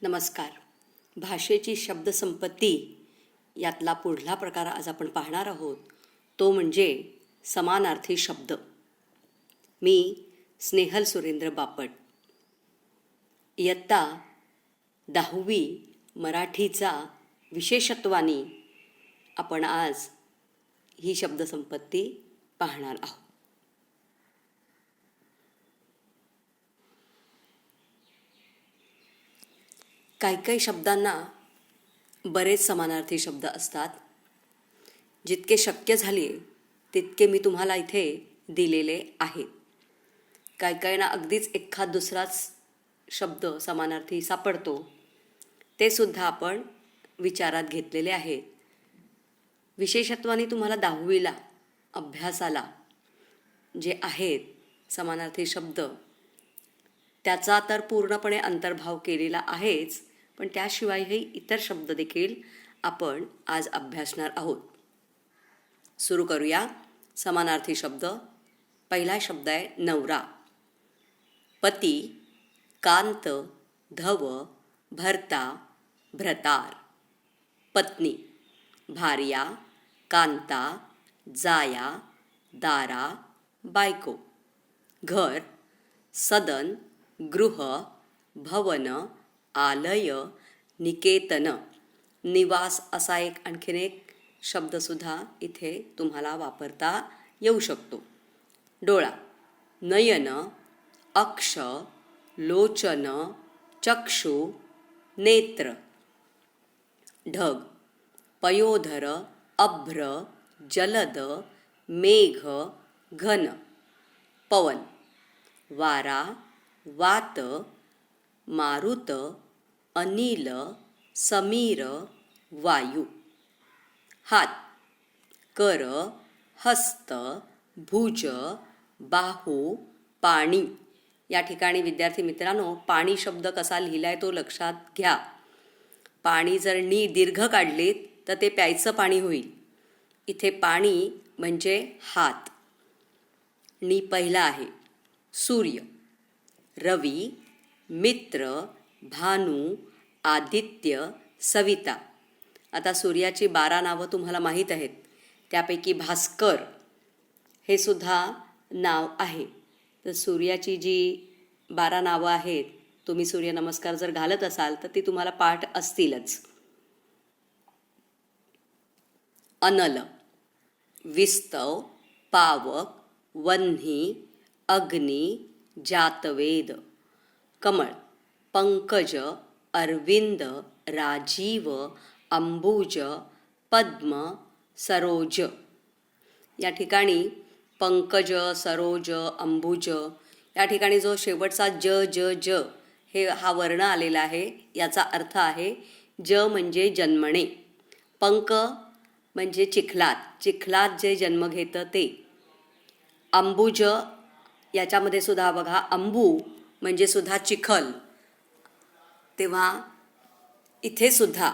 नमस्कार. भाषेची शब्दसंपत्ती यातला पुढला प्रकार आज आपण पाहणार आहोत. तो म्हणजे समानार्थी शब्द. मी स्नेहल सुरेंद्र बापट. इयत्ता 10वी मराठीचा विशेषत्वाने आपण आज ही शब्दसंपत्ती पाहणार आहोत. काही शब्दांना बरेच समानार्थी शब्द असतात. जितके शक्य झाले तितके मी तुम्हाला इथे दिलेले आहेत. काहींना अगदीच एखाद दुसराच शब्द समानार्थी सापडतो, ते सुद्धा आपण विचारात घेतलेले आहेत. विशेषत्वाने तुम्हाला 10वीला अभ्यासाला जे आहेत समानार्थी शब्द, त्याचा तर पूर्णपणे अंतर्भाव केलेला आहेच, पण त्याशिवायही इतर शब्द देखील आपण आज अभ्यासणार आहोत. सुरू करूया. समानार्थी शब्द. पहिला शब्द आहे नवरा. पती, कांत, धव, भर्ता, भ्रतार. पत्नी, भार्या, कांता, जाया, दारा, बायको. घर, सदन, गृह, भवन, आलय, निकेतन, निवास असा आणखीन एक शब्दसुद्धा इथे तुम्हाला वापरता येऊ शकतो. डोळा, नयन, अक्ष, लोचन, चक्षु, नेत्र. ढग, पयोधर, अभ्र, जलद, मेघ, घन. पवन, वारा, वात, मारुत, अनिल, समीर, वायू. हात, कर, हस्त, भुज, बाहू, पाणी. या ठिकाणी विद्यार्थी मित्रांनो, पाणी शब्द कसा लिहिलाय तो लक्षात घ्या. पाणी जर दीर्घ काढलीत तर ते प्यायचं पाणी होईल. इथे पाणी म्हणजे हात. पहिला आहे. सूर्य, रवी, मित्र, भानू, आदित्य, सविता. आता सूर्याची 12 नावं तुम्हाला माहीत आहेत. त्यापैकी भास्कर हे सुद्धा नाव आहे. तर सूर्याची जी 12 नावं आहेत, तुम्ही सूर्यनमस्कार जर घालत असाल तर ती तुम्हाला पाठ असतीलच. अनल, विस्तव, पावक, वन्ही, अग्नी, जातवेद. कमळ, पंकज, अरविंद, राजीव, अंबुज, पद्म, सरोज. या ठिकाणी पंकज, सरोज, अंबुज या ठिकाणी जो शेवटचा ज हे हा वर्ण आलेला आहे, याचा अर्थ आहे ज म्हणजे जन्मणे. पंक म्हणजे चिखलात जे जन्म घेतं ते. अंबुज याच्यामध्ये सुद्धा बघा, अंबू म्हणजे सुद्धा चिखल. तेव्हा इथे सुद्धा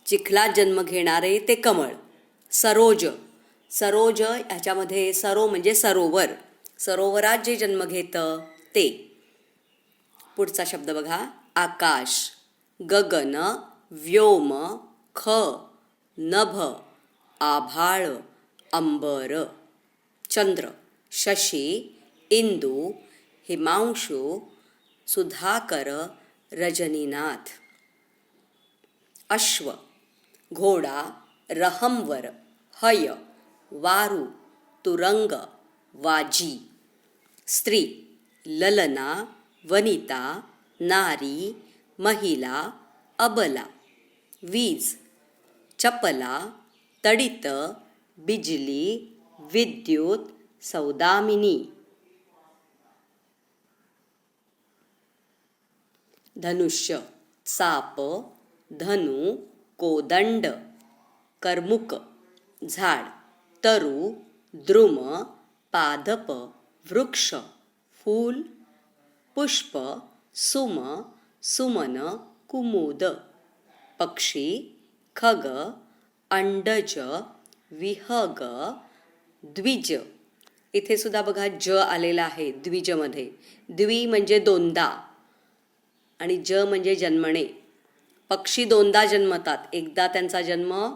चिखलात जन्म घेणारे ते कमळ. सरोज ह्याच्यामध्ये सरो म्हणजे सरोवर, सरोवरात जे जन्म घेतं ते. पुढचा शब्द बघा. आकाश, गगन, व्योम, ख, नभ, आभाळ, अंबर. चंद्र, शशी, इंदू, हिमांशू, सुधाकर, रजनीनाथ. अश्व, घोडा, रहमवर, हय, वारू, तुरंग, वाजी. स्त्री, ललना, वनिता, नारी, महिला, अबला. वीज, चपला, तडित, बिजली, विद्युत, सौदामिनी. धनुष्य, साप, धनु, कोदंड. कर्मुक, झाड, तरु, द्रुम, पादप, वृक्ष, फूल, पुष्प, सुम, सुमन, कुमुद. पक्षी, खग, अंडज, विहग, द्विज. इथे सुद्धा बघा ज आलेला आहे द्विजमध्ये. द्वि म्हणजे दोनदा आणि ज म्हणजे जन्मणे. पक्षी दोनदा जन्मतात. एकदा त्यांचा जन्म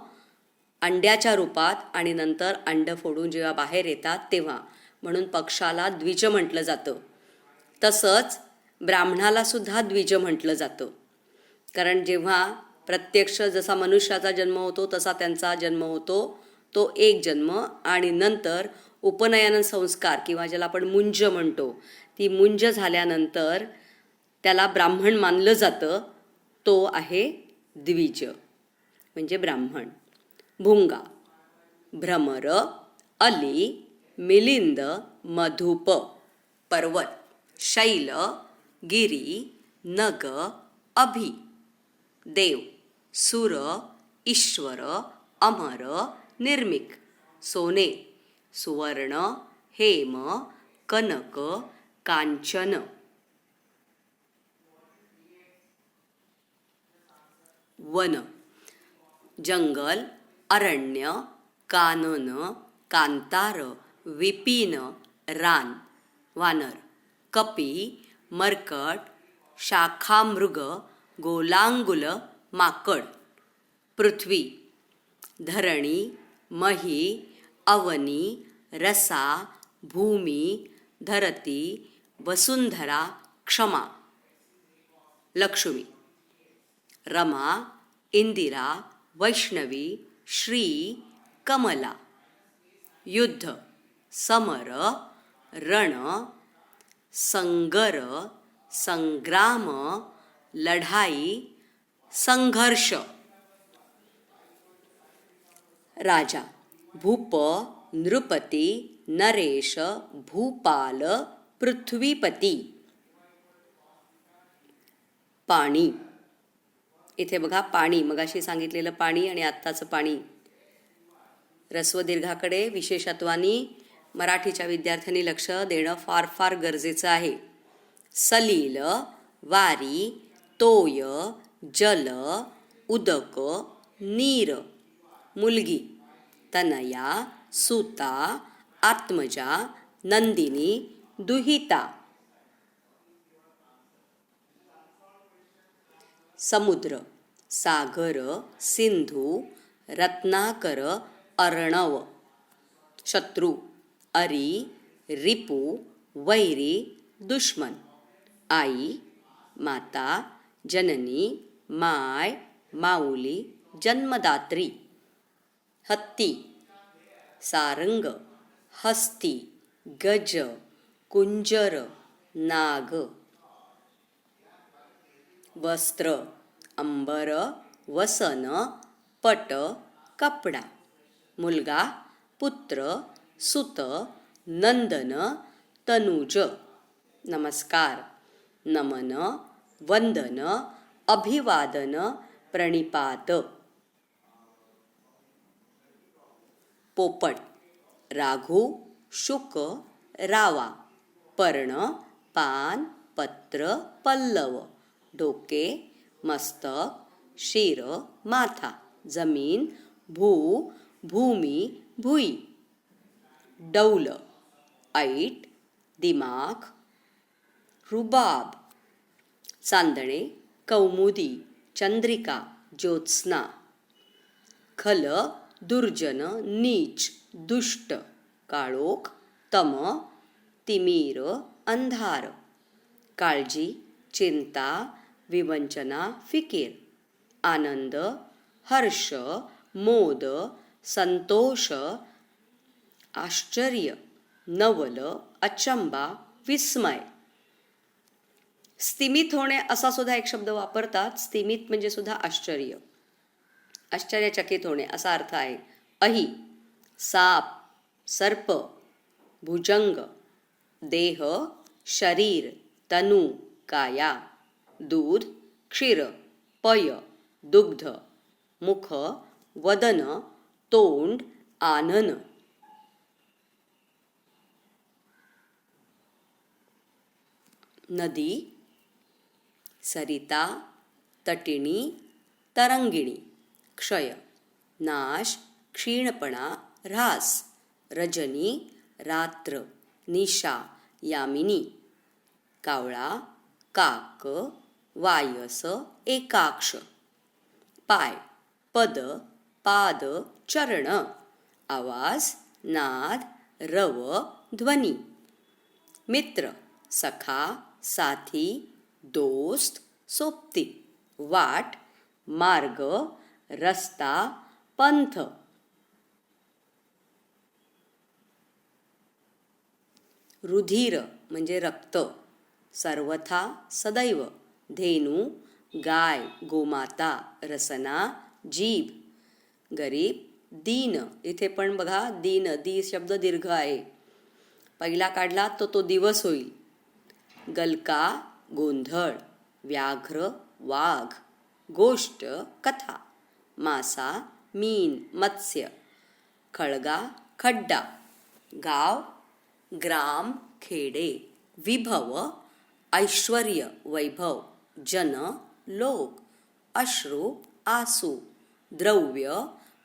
अंड्याच्या रूपात आणि नंतर अंड फोडून जेव्हा बाहेर येतात तेव्हा, म्हणून पक्षाला द्विज म्हटलं जातं. तसंच ब्राह्मणाला सुद्धा द्विज म्हटलं जातं. कारण जेव्हा प्रत्यक्ष जसा मनुष्याचा जन्म होतो तसा त्यांचा जन्म होतो, तो एक जन्म, आणि नंतर उपनयन संस्कार किंवा ज्याला आपण मुंज म्हणतो, ती मुंज झाल्यानंतर त्याला ब्राह्मण मानलं जातं, तो आहे द्विज म्हणजे ब्राह्मण. भुंगा, भ्रमर, अली, मिलिंद, मधुप, पर्वत, शैल, गिरी, नग, अभि, देव, सुर, ईश्वर, अमर, निर्मिक, सोने, सुवर्ण, हेम, कनक, कांचन. वन, जंगल, अरण्य, कानन, कांतार, विपिन, रान, वानर. कपी, मर्कट, शाखामृग, गोलांगुल, माकड. पृथ्वी, धरणी, मही, अवनी, रसा, भूमी, धरती, वसुंधरा, क्षमा. लक्ष्मी, रमा, इंदिरा, वैष्णवी, श्री, कमला. युद्ध, समर, रण, संगर, संग्राम, लढाई, संघर्ष. राजा, भूप, नृपती, नरेश, भूपाल, पृथ्वीपती. पाणी, इथे बघा पाणी, मगाशी सांगितलेलं पाणी आणि आत्ताचं पाणी. ऱ्हस्व दीर्घाकडे विशेषत्वानी मराठीच्या विद्यार्थ्यांनी लक्ष देणं फार फार गरजेचं आहे. सलील, वारी, तोय, जल, उदक, नीर. मुलगी, तनया, सुता, आत्मजा, नंदिनी, दुहिता. समुद्र, सागर, सिंधू, रत्नाकर, अर्णव. शत्रू, अरी, रिपू, वैरी, दुश्मन. आई, माता, जननी, माय, माऊली, जन्मदात्री. हत्ती, सारंग, हस्ती, गज, कुंजर, नाग. वस्त्र, अंबर, वसन, पट, कपडा. मुलगा, पुत्र, सुत, नंदन, तनुज. नमस्कार, नमन, वंदन, अभिवादन, प्रणिपात. पोपट, राघू, शुक, रावा. पर्ण, पान, पत्र, पल्लव. डोके, मस्तक, शिर, माथा. जमीन, भू, भूमी, भुई. डौल, ऐट, दिमाग, रुबाब. चांदणे, कौमुदी, चंद्रिका, ज्योत्स्ना. खल, दुर्जन, नीच, दुष्ट. काळोख, तम, तिमिर, अंधार. काळजी, चिंता, विवंचना, फिकीर. आनंद, हर्ष, मोद, संतोष, आश्चर्य, नवल, अचंबा, विस्मय. स्तिमित होणे असा सुद्धा एक शब्द वापरतात. स्तिमित म्हणजे सुद्धा आश्चर्य, आश्चर्यचकित होणे असा अर्थ आहे. अहि, साप, सर्प, भुजंग. देह, शरीर, तनु, काया. दूध, क्षीर, पय, दुग्ध. मुख, वदन, तोंड, आनन. नदी, सरिता, तटिणी, तरंगिणी. क्षय, नाश, क्षीणपणा, ऱ्हास. रजनी, रात्र, निशा, यामिनी. कावळा, काक, वायस, एकाक्ष. पाय, पद, पाद, चरण, आवाज, नाद, रव, ध्वनी. मित्र, सखा, साथी, दोस्त, सोबती. वाट, मार्ग, रस्ता, पंथ. रुधिर म्हणजे रक्त, सर्वथा, सदैव. धेनू, गाय, गोमाता, रसना, जीभ. गरीब, दीन. इथे पण बघा दीन, दी शब्द दीर्घ आहे. पहिला काढला तर तो दिवस होईल. गलका, गोंधळ. व्याघ्र, वाघ. गोष्ट, कथा. मासा, मीन, मत्स्य. खळगा, खड्डा. गाव, ग्राम, खेडे. विभव, ऐश्वर्य, वैभव. जन, लोक. अश्रू, आसू. द्रव्य,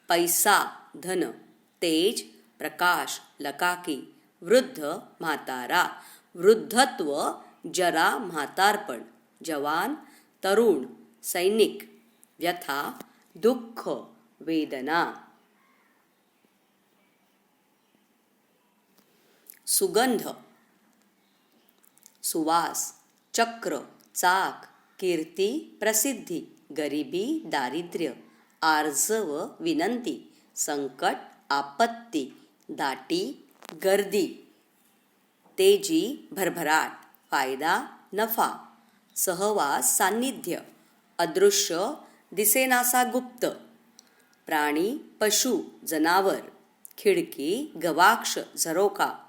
पैसा, धन. तेज, प्रकाश, लकाकी. वृद्ध, म्हातारा. वृद्धत्व, जरा, म्हातारपण. जवान, तरुण, सैनिक. व्यथा, दुःख, वेदना. सुगंध, सुवास. चक्र, चाक. कीर्ती, प्रसिद्धी. गरिबी, दारिद्र्य. आर्जव, विनंती. संकट, आपत्ती. दाटी, गर्दी. तेजी, भरभराट. फायदा, नफा. सहवास, सान्निध्य. अदृश्य, दिसेनासा गुप्त. प्राणी, पशु, जनावर. खिडकी, गवाक्ष, झरोका.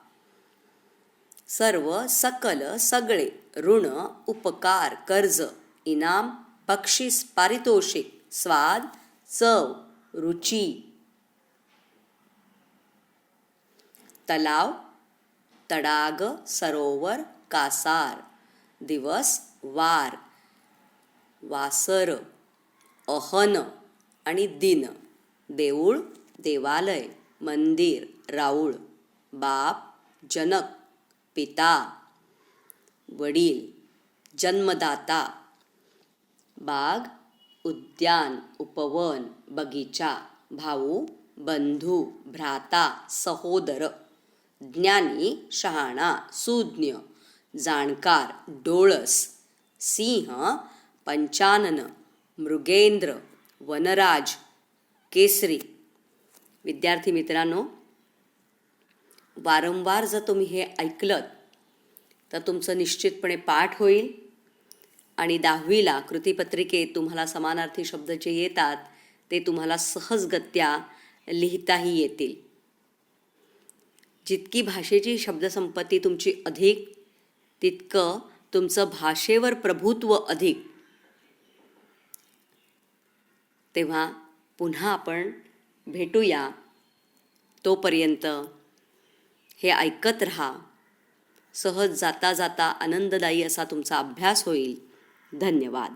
सर्व, सकल, सगळे. ऋण, उपकार, कर्ज. इनाम, बक्षीस, पारितोषिक. स्वाद, चव, रुची. तलाव, तडाग, सरोवर, कासार. दिवस, वार. वासर, अहन आणि दिन. देऊळ, देवालय. मंदिर, राऊळ. बाप, जनक, पिता. वडील, जन्मदाता. बाग, उद्यान, उपवन, बगीचा. भाऊ, बंधू, भ्राता, सहोदर. ज्ञानी, शहाणा, सुज्ञ, जाणकार, डोळस. सिंह, पंचानन. मृगेंद्र, वनराज, केसरी. विद्यार्थी मित्रांनो, वारंवार जर तुम्ही हे ऐकलत तर तुमचं निश्चितपणे पाठ होईल आणि 10वीला कृतीपत्रिकेत तुम्हाला समानार्थी शब्द जे येतात ते तुम्हाला सहजगत्या लिहिताही येतील. जितकी भाषेची शब्दसंपत्ती तुमची अधिक, तितकं तुमचं भाषेवर प्रभुत्व अधिक. तेव्हा पुन्हा आपण भेटूया. तोपर्यंत हे ऐकत राहा. सहज जाता जाता आनंददायी असा तुमचा अभ्यास होईल. धन्यवाद.